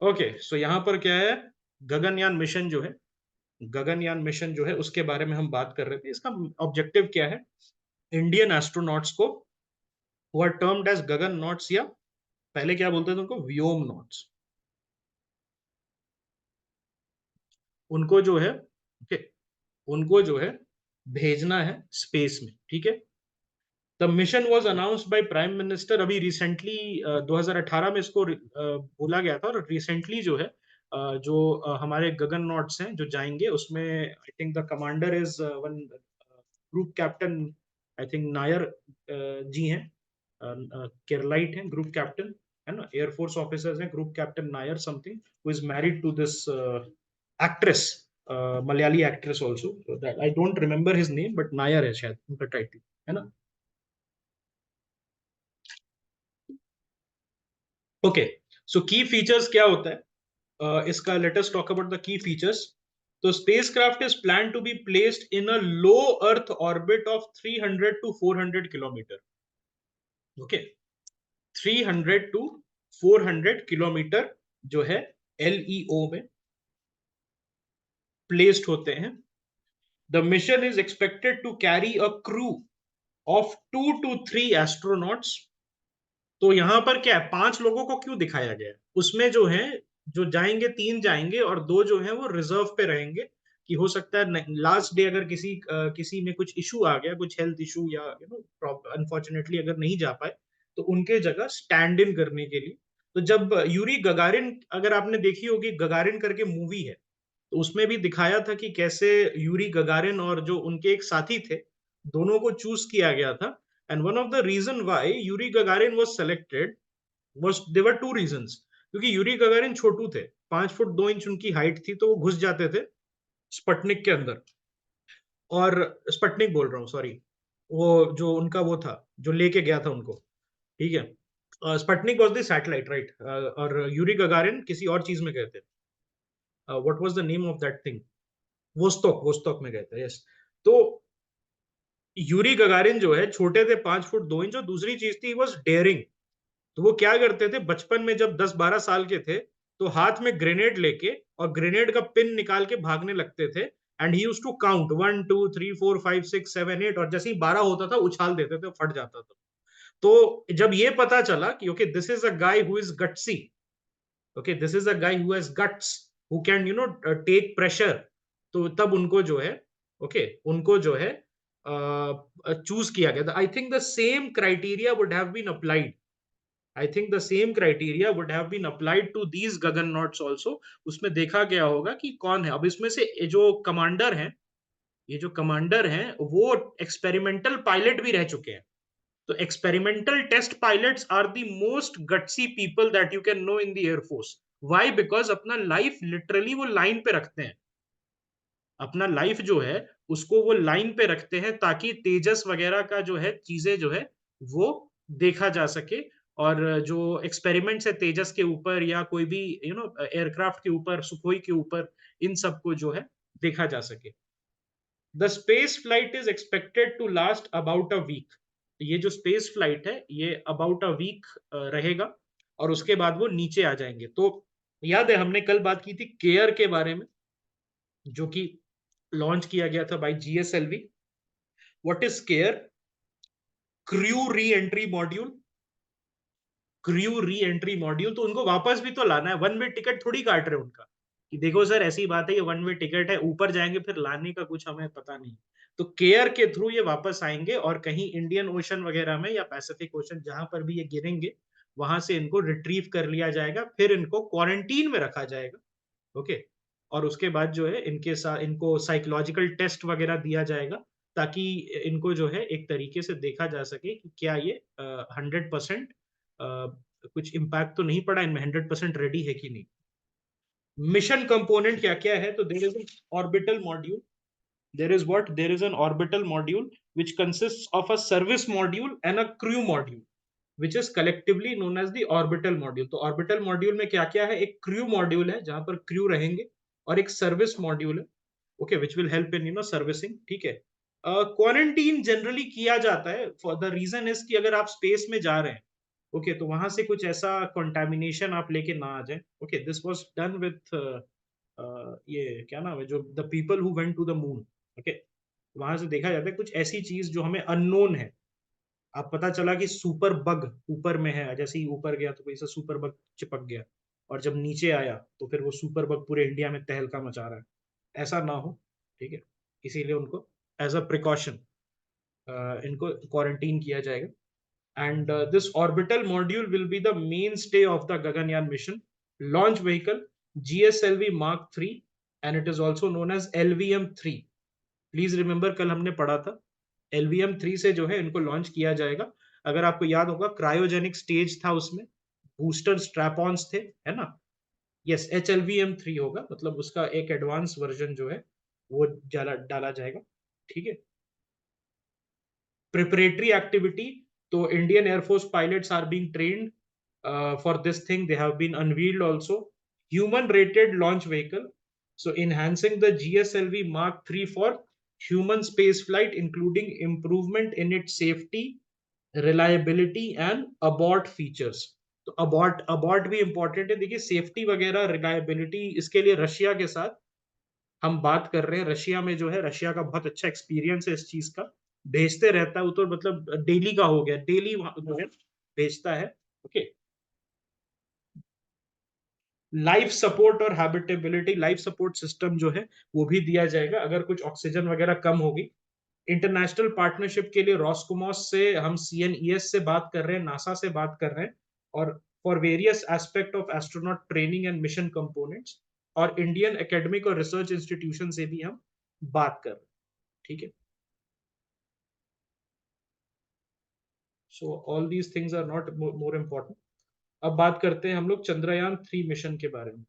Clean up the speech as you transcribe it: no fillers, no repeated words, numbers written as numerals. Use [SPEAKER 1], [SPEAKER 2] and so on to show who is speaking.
[SPEAKER 1] Okay, सो यहाँ पर क्या है, गगनयान मिशन जो है, गगनयान मिशन जो है उसके बारे में हम बात कर रहे थे। इसका ऑब्जेक्टिव क्या है? इंडियन एस्ट्रोनॉट्स को who are termed as gaganauts, या पहले क्या बोलते थे उनको, व्योम नॉट्स, उनको जो है, okay, उनको जो है भेजना है स्पेस में, ठीक है। The mission was announced by prime minister अभी रिसेंटली, 2018 में इसको बोला गया था, और रिसेंटली जो है जो हमारे गगन नॉट्स हैं जो जाएंगे उसमें, I think the commander is one group captain, I think Nair ji हैं, केरलाइट हैं ग्रुप कैप्टन, है ना, एयरफोर्स ऑफिसर्स हैं, group captain Nair something, who is married to this actress, Malayali actress also, that I don't remember his name, but Nair है शायद उनका title, है ना। ओके, सो की फीचर्स क्या होता है इसका, let us talk about the key features. तो spacecraft is plan to be placed in a low earth orbit of 300 to 400 kilometre. Okay, 300 to 400 kilometre जो है एलईओ में प्लेस्ड होते हैं। The mission is expected to carry a crew of 2 to 3 astronauts. तो यहां पर क्या है, 5 लोगों को क्यों दिखाया गया है? उसमें जो है, जो जाएंगे 3 जाएंगे और 2 जो है वो रिजर्व पे रहेंगे, कि हो सकता है लास्ट डे अगर किसी में कुछ इशू आ गया, कुछ हेल्थ इशू, या अनफॉर्चुनेटली अगर नहीं जा पाए, तो उनके जगह स्टैंड इन करने के लिए। तो जब यूरी गगारिन, अगर आपने देखी होगी, गगारिन करके मूवी है, तो उसमें भी दिखाया था कि कैसे यूरी गगारिन और जो उनके एक साथी थे, दोनों को चूज किया गया था। And one of the reason why Yuri Gagarin was selected was, there were 2 reasons. क्योंकि यूरी गगारिन छोटू थे, 5 फुट 2 इंच उनकी हाइट थी, तो वो घुस जाते थे स्पटनिक के अंदर। और स्पटनिक बोल रहा हूँ, सॉरी, वो जो उनका वो था जो लेके गया था उनको, ठीक है। Sputnik was the satellite, right, और यूरी गगारिन किसी और चीज में गए थे। What was the name of that thing? Vostok, Vostok में गए थे, यस। तो यूरी गगारिन जो है छोटे थे, 5 फुट 2 इंच, और दूसरी चीज थी वॉज डेयरिंग। तो वो क्या करते थे बचपन में, जब 10-12 साल के थे, तो हाथ में ग्रेनेड लेके और ग्रेनेड का पिन निकाल के भागने लगते थे। And he used to count 1 2 3 4 5 6 7 8, और जैसे ही 12 होता था उछाल देते थे, फट जाता था। तो जब ये पता चला कि okay, this is a guy who is gutsy, okay, this is a guy who has guts, who can take pressure, तो तब उनको जो है, ओके, उनको जो है चूज किया गया था। I think the same criteria would have been applied, I think the same criteria would have been applied to these gaganauts also. उसमें देखा गया होगा कि कौन है। अब इसमें से ये जो कमांडर हैं, ये जो कमांडर हैं वो एक्सपेरिमेंटल पायलट भी रह चुके हैं। तो experimental test pilots are the most gutsy people that you can know in the air force. Why? Because अपना लाइफ लिटरली वो लाइन पे रखते हैं, अपना लाइफ जो है उसको वो लाइन पे रखते हैं, ताकि तेजस वगैरह का जो है चीजें जो है वो देखा जा सके। और जो एक्सपेरिमेंट्स है तेजस के ऊपर, या कोई भी एयरक्राफ्ट के ऊपर, सुखोई के ऊपर, इन सबको जो है देखा जा सके। The space flight is expected to last about a week. ये जो स्पेस फ्लाइट है ये अबाउट अ वीक रहेगा, और उसके बाद वो नीचे आ जाएंगे। तो याद है हमने कल बात की थी केयर के बारे में, जो कि लॉन्च किया गया था by GSLV. What is CARE? Crew reentry module. Crew reentry module, तो उनको वापस भी तो लाना है, वन वे टिकट थोड़ी काट रहे उनका, कि देखो सर ऐसी बात है, ये वन वे टिकट है, ऊपर जाएंगे फिर लाने का कुछ हमें पता नहीं। तो केयर के थ्रू ये वापस आएंगे, और कहीं इंडियन ओशन वगैरह में या पैसिफिक ओशन जहां पर भी ये गिरेंगे, वहां से इनको रिट्रीव कर लिया जाएगा, फिर इनको क्वारंटीन में रखा जाएगा। ओके, और उसके बाद जो है इनके साथ इनको साइकोलॉजिकल टेस्ट वगैरह दिया जाएगा, ताकि इनको जो है एक तरीके से देखा जा सके कि क्या ये 100% कुछ इम्पैक्ट तो नहीं पड़ा इनमें, 100% रेडी है कि नहीं। मिशन कंपोनेंट क्या क्या है? तो there is an orbital module, there is an orbital module which consist of a service module and a crew module, which is collectively known as the orbital module. तो orbital module में क्या क्या है? एक क्रू मॉड्यूल है जहां पर crew रहेंगे, और एक सर्विस मॉड्यूल है, okay, which will help in servicing, ठीक है। क्वारंटीन जनरली किया जाता है, फॉर द रीजन इज कि अगर आप स्पेस में जा रहे हैं, ओके, तो वहां से कुछ ऐसा कंटामिनेशन आप लेके ना आ जाए। Okay, this was done with ये क्या नाम है, जो the people who went to the moon. Okay, वहां से देखा जाता है कुछ ऐसी चीज जो हमें अननोन है। अब पता चला कि सुपर बग ऊपर में है, जैसे ही ऊपर गया तो कोई सा सुपर बग चिपक गया, और जब नीचे आया तो फिर वो सुपर बग पूरे इंडिया में तहलका मचा रहा है। ऐसा ना हो, ठीक है, इसीलिए उनको एज अ प्रिकॉशन इनको क्वारंटीन किया जाएगा। And this orbital module will be the mainstay of the Gaganyaan mission. Launch vehicle GSLV Mark 3, and it is also known as LVM-3. Please remember, कल हमने पढ़ा था LVM-3 से जो है इनको लॉन्च किया जाएगा। अगर आपको याद होगा, क्रायोजेनिक स्टेज था उसमें, बूस्टर स्ट्रैप-ऑन्स थे, है ना। यस, HLVM-3 होगा, मतलब उसका एक एडवांस वर्जन जो है वो डाला डाला जाएगा। ठीक है, preparatory activity, so Indian Air Force pilots are being trained for this thing. They have been unveiled also. Human rated launch vehicle, so enhancing the GSLV Mark 3 for human space flight, including improvement in its safety, reliability and abort features. तो abort abort भी important है। देखिए, safety वगैरह, reliability, इसके लिए Russia के साथ हम बात कर रहे हैं। रशिया में जो है, रशिया का बहुत अच्छा एक्सपीरियंस है इस चीज का, भेजते रहता है वो, तो मतलब डेली का हो गया, डेली जो है भेजता है। ओके, लाइफ सपोर्ट और हैबिटेबिलिटी, लाइफ सपोर्ट सिस्टम जो है वो भी दिया जाएगा अगर कुछ ऑक्सीजन वगैरह कम होगी। इंटरनेशनल पार्टनरशिप के लिए रॉस्कोमॉस से हम CNES से बात कर रहे हैं, नासा से बात कर रहे हैं, और for various aspect of astronaut training and mission components, और इंडियन एकेडमिक और रिसर्च इंस्टीट्यूशन से भी हम बात कर रहे हैं। ठीक है, so all these things are not more important. अब बात करते हैं हम लोग चंद्रयान 3 मिशन के बारे में।